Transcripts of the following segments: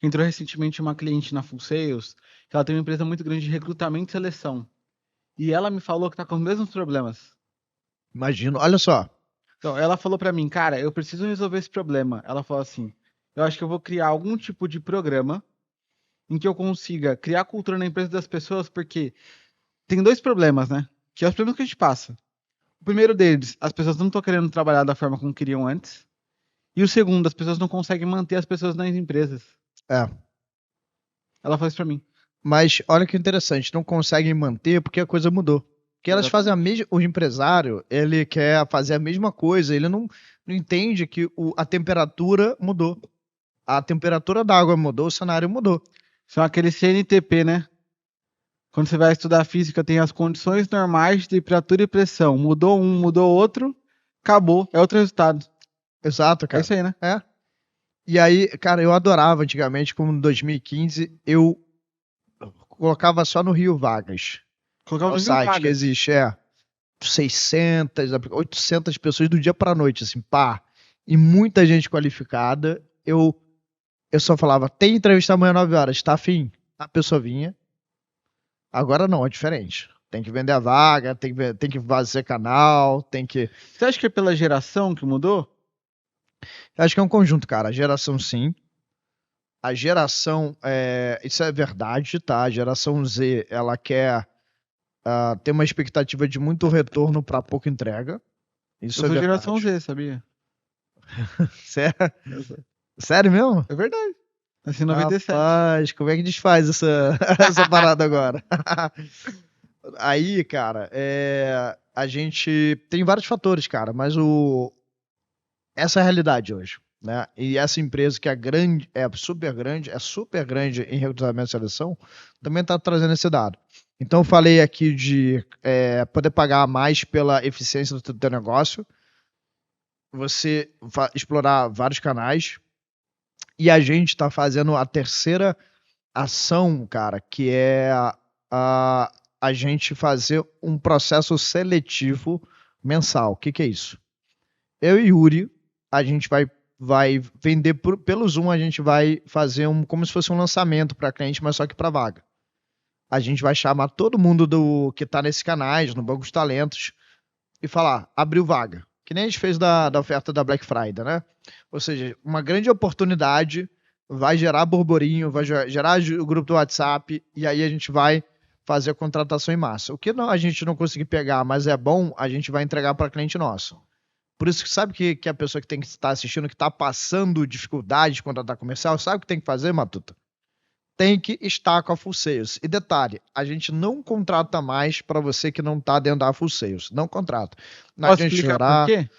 Entrou recentemente uma cliente na Full Sales, que ela tem uma empresa muito grande de recrutamento e seleção. E ela me falou que tá com os mesmos problemas. Imagino. Olha só. Então, ela falou pra mim, cara, eu preciso resolver esse problema. Ela falou assim, eu acho que eu vou criar algum tipo de programa em que eu consiga criar cultura na empresa das pessoas, porque tem dois problemas, né? Que é os problemas que a gente passa. O primeiro deles, as pessoas não estão querendo trabalhar da forma como queriam antes. E o segundo, as pessoas não conseguem manter as pessoas nas empresas. É. Ela falou isso pra mim. Mas olha que interessante, não conseguem manter porque a coisa mudou. Porque elas fazem a Exatamente. mesma. O empresário, ele quer fazer a mesma coisa, ele não entende que a temperatura mudou. A temperatura da água mudou, o cenário mudou. São aqueles CNTP, né? Quando você vai estudar física, tem as condições normais de temperatura e pressão. Mudou um, mudou outro, acabou. É outro resultado. Exato, É cara. isso aí, né? É. E aí, cara, eu adorava antigamente, como em 2015, eu colocava só no Rio vagas. É Colocava o no Rio site que vagas. existe, 600, 800 pessoas do dia para noite, assim, pá. E muita gente qualificada. Eu só falava, tem entrevista amanhã 9 horas, tá afim? A pessoa vinha. Agora não, é diferente. Tem que vender a vaga, tem que fazer canal, tem que. Você acha que é pela geração que mudou? Eu acho que é um conjunto, cara. A geração sim. A geração, isso é verdade, tá? A geração Z, ela quer ter uma expectativa de muito retorno para pouca entrega. Eu Isso é sou geração verdade. Z, sabia? Sério, Eu sou. sério mesmo? É verdade. Nasci em 97. Rapaz, como é que desfaz essa parada agora? Aí, cara, a gente tem vários fatores, cara, mas essa é a realidade hoje, né? E essa empresa que é grande, é super grande em recrutamento e seleção, também está trazendo esse dado. Então, eu falei aqui de poder pagar mais pela eficiência do teu negócio, você explorar vários canais, e a gente está fazendo a terceira ação, cara, que é a, a gente fazer um processo seletivo mensal. O que que é isso? Eu e Yuri, a gente vai vender pelo Zoom, a gente vai fazer como se fosse um lançamento para cliente, mas só que para vaga. A gente vai chamar todo mundo do que está nesses canais, no Banco de Talentos, e falar, abriu vaga. Que nem a gente fez da oferta da Black Friday, né? Ou seja, uma grande oportunidade, vai gerar burburinho, vai gerar o grupo do WhatsApp, e aí a gente vai fazer a contratação em massa. O que não, a gente não conseguir pegar, mas é bom, a gente vai entregar para cliente nosso. Por isso que sabe que a pessoa que tem que estar assistindo, que está passando dificuldade de contratar comercial, sabe o que tem que fazer, Matuta? Tem que estar com a Full Sales. E detalhe, a gente não contrata mais para você que não está dentro da Full Sales. Não contrata. Não Posso adianta explicar por chorar. quê?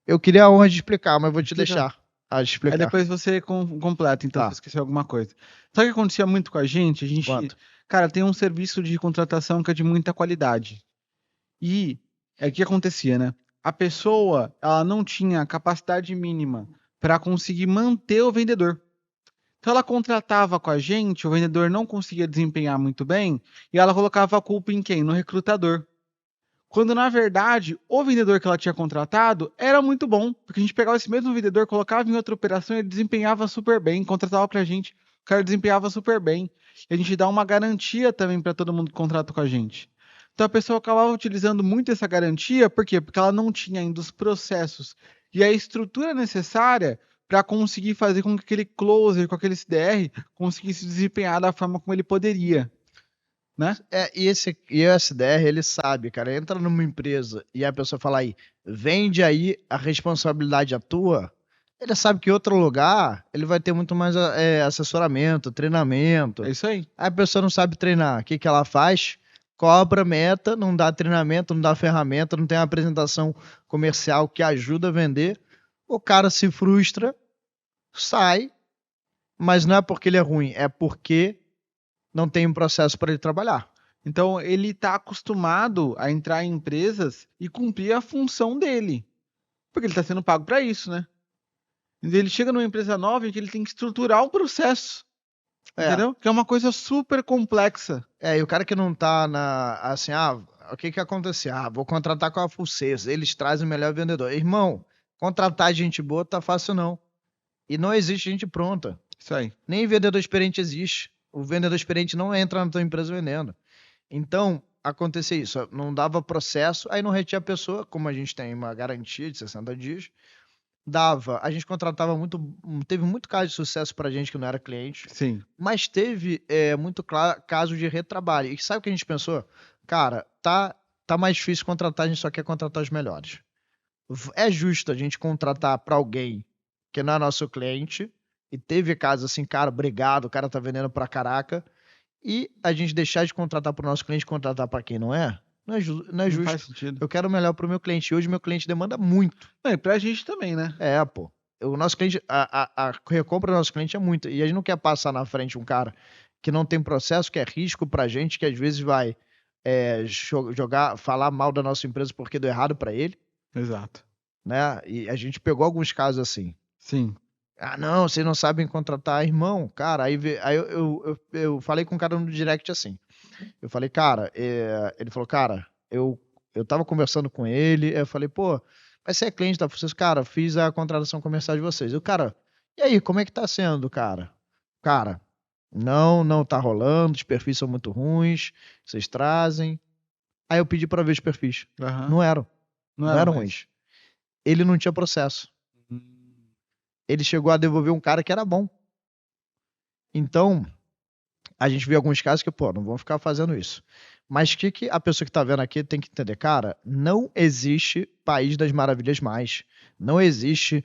Eu queria a honra de explicar, mas vou te Explicar. deixar a Aí explicar. depois você completa, então, se eu Tá, esquecer alguma coisa. Sabe o que acontecia muito com a gente? A gente, quanto? cara, tem um serviço de contratação que é de muita qualidade. E é o que acontecia, né? A pessoa, ela não tinha a capacidade mínima para conseguir manter o vendedor. Então ela contratava com a gente, o vendedor não conseguia desempenhar muito bem, e ela colocava a culpa em quem? No recrutador. Quando na verdade o vendedor que ela tinha contratado era muito bom, porque a gente pegava esse mesmo vendedor, colocava em outra operação e ele desempenhava super bem, contratava pra gente, o cara desempenhava super bem. E a gente dá uma garantia também para todo mundo que contrata com a gente. Então a pessoa acabava utilizando muito essa garantia, por quê? Porque ela não tinha ainda os processos e a estrutura necessária para conseguir fazer com que aquele closer, com aquele CDR, conseguisse desempenhar da forma como ele poderia, né? E o SDR, ele sabe, cara, entra numa empresa e a pessoa fala aí, vende aí, a responsabilidade é tua. Ele sabe que em outro lugar ele vai ter muito mais assessoramento, É treinamento. isso aí. Aí a pessoa não sabe treinar. O que que ela faz? Cobra meta, não dá treinamento, não dá ferramenta, não tem uma apresentação comercial que ajuda a vender. O cara se frustra, sai, mas não é porque ele é ruim, é porque não tem um processo para ele trabalhar. Então, ele está acostumado a entrar em empresas e cumprir a função dele, porque ele está sendo pago para isso, né? Então, ele chega numa empresa nova em que ele tem que estruturar o processo, É, entendeu? Que é uma coisa super complexa. e o cara que não tá assim, o que que acontece? Vou contratar com a Full Sales, eles trazem o melhor vendedor. Irmão, contratar gente boa tá fácil não. E não existe gente pronta. Isso aí. Nem vendedor experiente existe. O vendedor experiente não entra na tua empresa vendendo. Então, acontecia isso. Não dava processo, aí não retinha a pessoa, como a gente tem uma garantia de 60 dias, dava. A gente contratava muito, teve muito caso de sucesso pra gente que não era cliente, Sim. mas teve muito caso de retrabalho. E sabe o que a gente pensou? Cara, tá mais difícil contratar, a gente só quer contratar os melhores. É justo a gente contratar pra alguém que não é nosso cliente, e teve casos assim, cara, obrigado, o cara tá vendendo pra caraca, e a gente deixar de contratar pro nosso cliente e contratar pra quem não é? Não é, não é Não faz justo. sentido. Eu quero o melhor pro meu cliente. E hoje meu cliente demanda muito. Não, e pra gente também, né? Pô. O nosso cliente, a recompra do nosso cliente é muito. E a gente não quer passar na frente um cara que não tem processo, que é risco pra gente, que às vezes vai jogar, falar mal da nossa empresa porque deu errado pra ele, Exato. né? E a gente pegou alguns casos assim. Sim. Ah, não, vocês não sabem contratar, irmão. Cara, aí eu falei com um cara no direct assim. Eu falei, cara, ele falou, cara, eu tava conversando com ele, eu falei, pô, mas você é cliente da vocês, cara, fiz a contratação comercial de vocês. Eu, cara, e aí, como é que tá sendo, cara? Cara, não tá rolando, os perfis são muito ruins, vocês trazem. Aí eu pedi pra ver os perfis. Aham. Não eram, Não não era eram mais. ruins. Ele não tinha processo. Ele chegou a devolver um cara que era bom. Então, a gente vê alguns casos que, pô, não vão ficar fazendo isso. Mas o que a pessoa que tá vendo aqui tem que entender? Cara, não existe País das Maravilhas mais. Não existe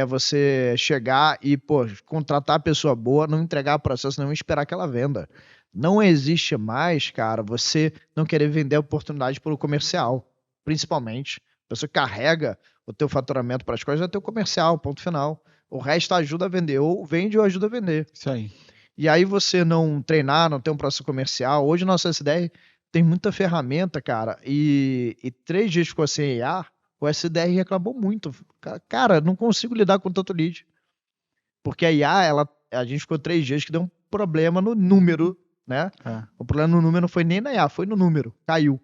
você chegar e, pô, contratar a pessoa boa, não entregar o processo, não esperar que ela venda. Não existe mais, cara, você não querer vender a oportunidade pelo comercial, principalmente. A pessoa que carrega o teu faturamento para as coisas é o teu comercial, ponto final. O resto ajuda a vender, ou vende ou ajuda a vender. Isso aí. E aí você não treinar, não ter um processo comercial. Hoje nosso SDR tem muita ferramenta, cara. E 3 dias ficou sem IA, o SDR reclamou muito. Cara, não consigo lidar com tanto lead. Porque a IA, a gente ficou 3 dias que deu um problema no número, né? É. O problema no número não foi nem na IA, foi no número. Caiu.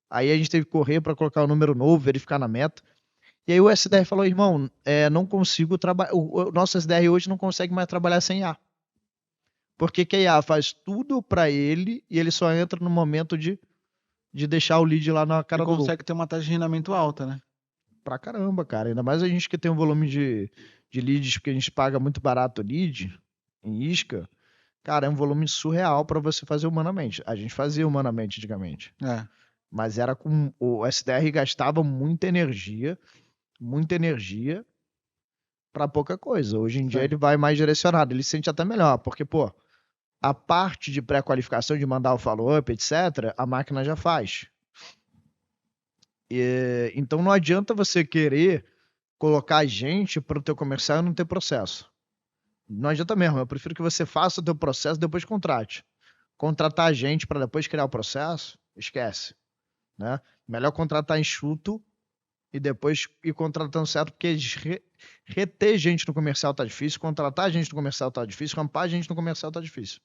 Aí a gente teve que correr para colocar o número novo, verificar na meta. E aí o SDR falou, irmão, não consigo trabalhar. O nosso SDR hoje não consegue mais trabalhar sem IA. Porque que a IA faz tudo para ele e ele só entra no momento de deixar o lead lá na E cara do gol. consegue ter uma taxa de rendimento alta, né? Pra caramba, cara. Ainda mais a gente que tem um volume de leads, porque a gente paga muito barato lead em isca. Cara, é um volume surreal para você fazer humanamente. A gente fazia humanamente antigamente. É. Mas era com. O SDR gastava muita energia para pouca coisa. Hoje em dia ele vai mais direcionado, ele se sente até melhor, porque, pô, a parte de pré-qualificação, de mandar o follow-up, etc., a máquina já faz. Então não adianta você querer colocar gente para o teu comercial e não ter processo. Não adianta mesmo. Eu prefiro que você faça o teu processo e depois contrate. Contratar gente para depois criar o processo, esquece. Né? Melhor contratar enxuto e depois ir contratando certo, porque reter gente no comercial tá difícil, contratar gente no comercial tá difícil, rampar gente no comercial tá difícil.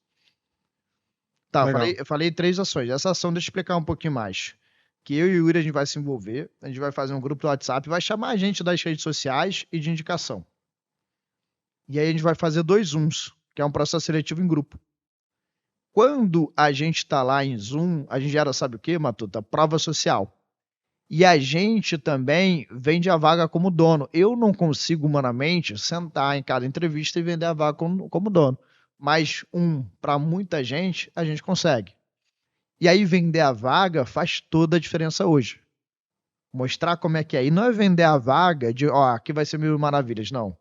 Tá, eu falei 3 ações. Essa ação, deixa eu explicar um pouquinho mais. Que eu e o Yuri a gente vai se envolver, a gente vai fazer um grupo do WhatsApp, vai chamar a gente das redes sociais e de indicação. E aí a gente vai fazer 2 Zooms, que é um processo seletivo em grupo. Quando a gente está lá em Zoom, a gente gera, sabe o que, Matuta? Prova social. E a gente também vende a vaga como dono. Eu não consigo, humanamente, sentar em cada entrevista e vender a vaga como dono. Mas para muita gente, a gente consegue. E aí vender a vaga faz toda a diferença hoje. Mostrar como é que é. E não é vender a vaga de, ó, aqui vai ser mil maravilhas, não.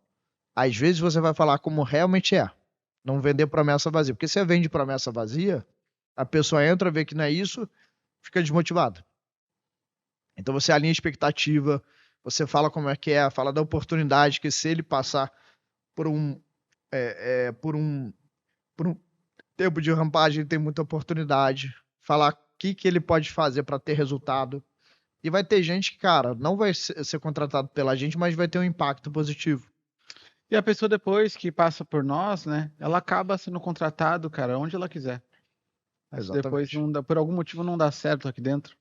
Às vezes você vai falar como realmente é. Não vender promessa vazia. Porque se você vende promessa vazia, a pessoa entra, vê que não é isso, fica desmotivada. Então você alinha a expectativa, você fala como é que é, fala da oportunidade, que se ele passar por um, por um tempo de rampagem, tem muita oportunidade. Falar o que ele pode fazer para ter resultado. E vai ter gente que, cara, não vai ser contratado pela gente, mas vai ter um impacto positivo. E a pessoa depois que passa por nós, né? Ela acaba sendo contratado, cara, onde ela quiser. Exatamente. Depois não dá, por algum motivo não dá certo aqui dentro.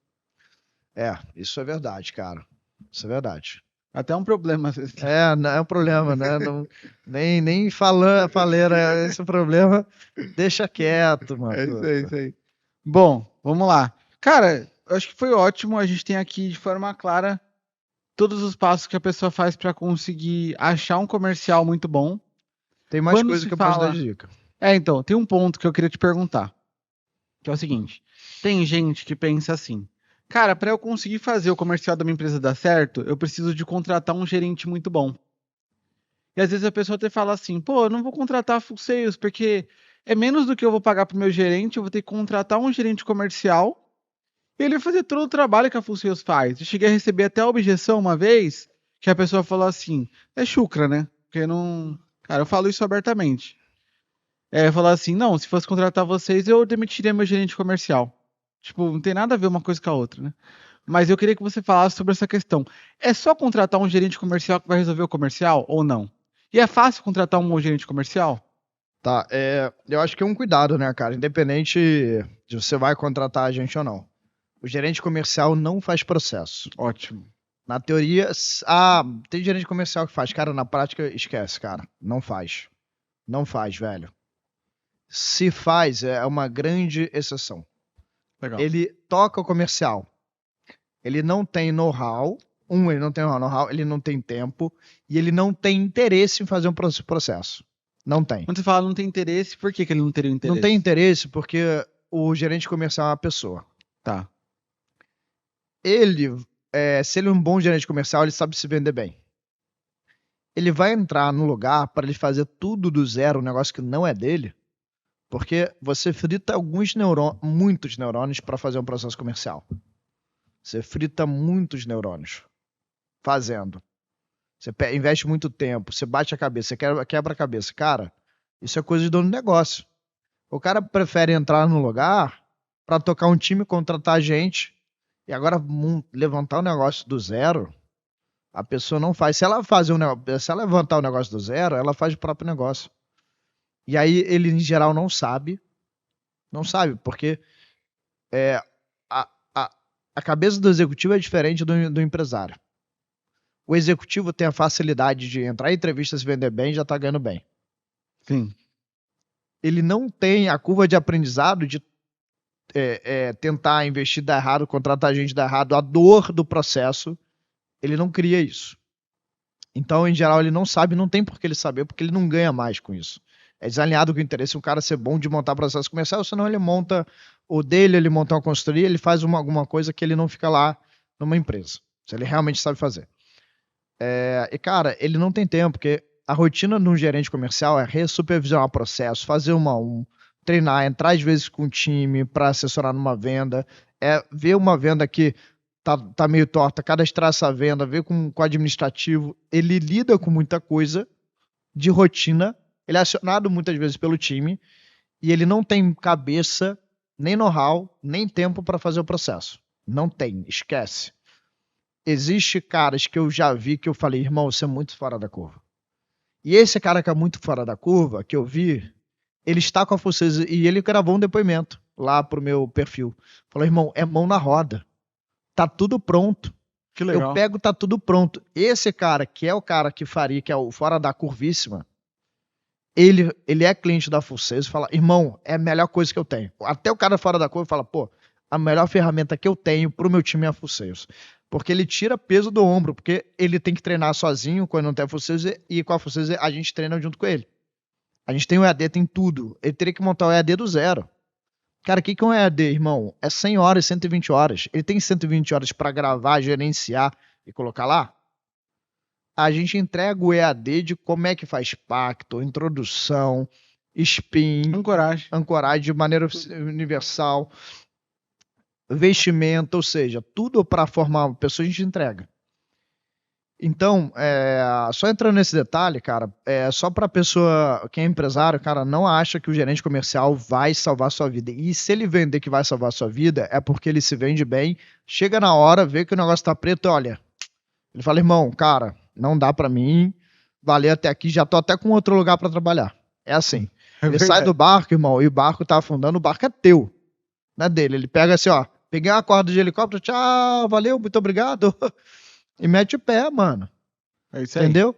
Isso é verdade, cara. Isso é verdade. Até um problema. Não é um problema, né? Não, nem faleira, esse problema, deixa quieto, mano. É isso aí, isso aí. Bom, vamos lá. Cara, eu acho que foi ótimo. A gente tem aqui de forma clara todos os passos que a pessoa faz para conseguir achar um comercial muito bom. Tem mais Quando coisa se que eu posso dar fala. de dica. Então, tem um ponto que eu queria te perguntar, que é o seguinte: tem gente que pensa assim, cara, para eu conseguir fazer o comercial da minha empresa dar certo, eu preciso de contratar um gerente muito bom. E às vezes a pessoa até fala assim, pô, eu não vou contratar full sales, porque é menos do que eu vou pagar pro meu gerente, eu vou ter que contratar um gerente comercial e ele vai fazer todo o trabalho que a full sales faz. Eu cheguei a receber até a objeção uma vez, que a pessoa falou assim, é chucra, né? Porque não. Cara, eu falo isso abertamente. Falar assim, não, se fosse contratar vocês, eu demitiria meu gerente comercial. Tipo, não tem nada a ver uma coisa com a outra, né? Mas eu queria que você falasse sobre essa questão. É só contratar um gerente comercial que vai resolver o comercial ou não? E é fácil contratar um gerente comercial? Tá, eu acho que é um cuidado, né, cara? Independente de você vai contratar a gente ou não. O gerente comercial não faz processo. Ótimo. Na teoria, tem gerente comercial que faz. Cara, na prática, esquece, cara. Não faz. Não faz, velho. Se faz, é uma grande exceção. Legal. Ele toca o comercial. Ele não tem know-how. Ele não tem know-how, ele não tem tempo e ele não tem interesse em fazer um processo. Não tem. Quando você fala não tem interesse, por que ele não teria interesse? Não tem interesse porque o gerente comercial é uma pessoa. Tá. Se ele é um bom gerente comercial, ele sabe se vender bem. Ele vai entrar no lugar para ele fazer tudo do zero, um negócio que não é dele, porque você frita muitos neurônios para fazer um processo comercial. Você frita muitos neurônios fazendo. Você investe muito tempo, você bate a cabeça, você quebra a cabeça. Cara, isso é coisa de dono de negócio. O cara prefere entrar no lugar para tocar um time, contratar gente e agora levantar o negócio do zero. A pessoa não faz. Se ela levantar o negócio do zero, ela faz o próprio negócio. E aí ele, em geral, não sabe. Não sabe, porque a cabeça do executivo é diferente do empresário. O executivo tem a facilidade de entrar em entrevistas, se vender bem e já tá ganhando bem. Sim. Ele não tem a curva de aprendizado de tentar investir dar errado, contratar gente dar errado, a dor do processo. Ele não cria isso. Então, em geral, ele não sabe, não tem por que ele saber, porque ele não ganha mais com isso. É desalinhado com o interesse um cara ser bom de montar processo comercial, senão ele monta o dele, ele monta uma consultoria, ele faz alguma coisa que ele não fica lá numa empresa. Se ele realmente sabe fazer. E, cara, ele não tem tempo, porque a rotina de um gerente comercial é supervisionar o processo, fazer treinar, entrar às vezes com o time para assessorar numa venda, ver uma venda que tá meio torta, cadastrar essa venda, ver com o administrativo. Ele lida com muita coisa de rotina, ele é acionado muitas vezes pelo time e ele não tem cabeça, nem know-how, nem tempo para fazer o processo. Não tem, esquece. Existe caras que eu já vi que eu falei, irmão, você é muito fora da curva. E esse cara que é muito fora da curva, que eu vi, ele está com a Full Sales e ele gravou um depoimento lá pro meu perfil. Falou, irmão, é mão na roda. Tá tudo pronto. Que legal. Eu pego, tá tudo pronto. Esse cara, que é o cara que faria, que é o fora da curvíssima, ele é cliente da Full Sales e fala, irmão, é a melhor coisa que eu tenho. Até o cara fora da curva fala, pô, a melhor ferramenta que eu tenho pro meu time é a Full Sales. Porque ele tira peso do ombro, porque ele tem que treinar sozinho quando não tem a Full Sales e com a Full Sales a gente treina junto com ele. A gente tem o EAD, tem tudo. Ele teria que montar o EAD do zero. Cara, o que é um EAD, irmão? É 100 horas, 120 horas. Ele tem 120 horas para gravar, gerenciar e colocar lá? A gente entrega o EAD de como é que faz pacto, introdução, spin, ancoragem de maneira universal, vestimento, ou seja, tudo para formar uma pessoa a gente entrega. Então, só entrando nesse detalhe, cara, só para a pessoa que é empresário, cara, não acha que o gerente comercial vai salvar sua vida. E se ele vender que vai salvar sua vida, é porque ele se vende bem, chega na hora, vê que o negócio tá preto, olha. Ele fala, irmão, cara, não dá para mim, valeu até aqui, já tô até com outro lugar para trabalhar. É assim. Ele sai do barco, irmão, e o barco tá afundando, o barco é teu, não é dele. Ele pega assim, ó, peguei uma corda de helicóptero, tchau, valeu, muito obrigado. E mete o pé, mano. É isso aí. Entendeu?